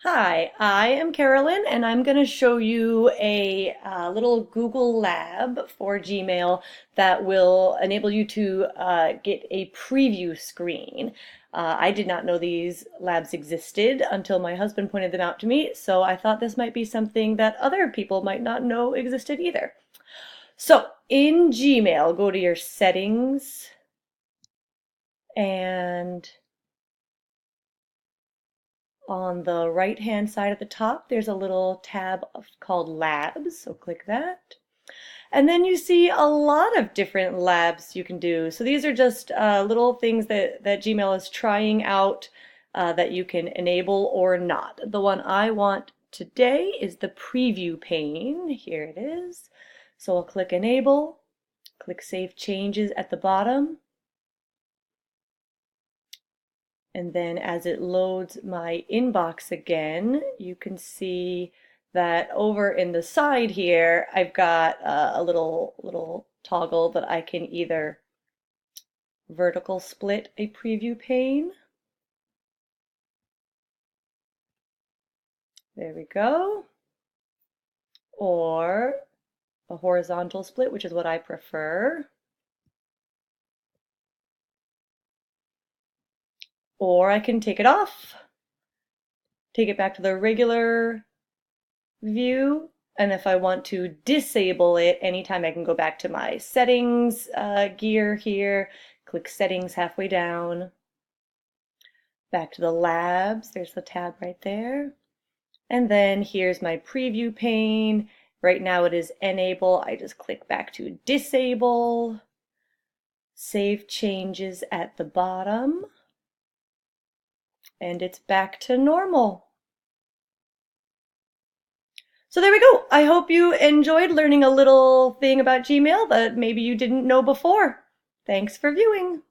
Hi, I am Carolyn, and I'm going to show you a little Google Lab for Gmail that will enable you to get a preview screen. I did not know these labs existed until my husband pointed them out to me, so I thought this might be something that other people might not know existed either. So in Gmail, go to your settings and on the right hand side at the top, there's a little tab called Labs, so click that. And then you see a lot of different labs you can do. So these are just little things that Gmail is trying out that you can enable or not. The one I want today is the preview pane. Here it is. So I'll click Enable, click Save Changes at the bottom. And then as it loads my inbox again, you can see that over in the side here, I've got a little toggle that I can either vertical split a preview pane. There we go. Or a horizontal split, which is what I prefer. Or I can take it off, take it back to the regular view, and if I want to disable it anytime, I can go back to my settings gear here, click settings halfway down, back to the labs, there's the tab right there, and then here's my preview pane. Right now it is enable. I just click back to disable, save changes at the bottom, and it's back to normal. So there we go. I hope you enjoyed learning a little thing about Gmail that maybe you didn't know before. Thanks for viewing.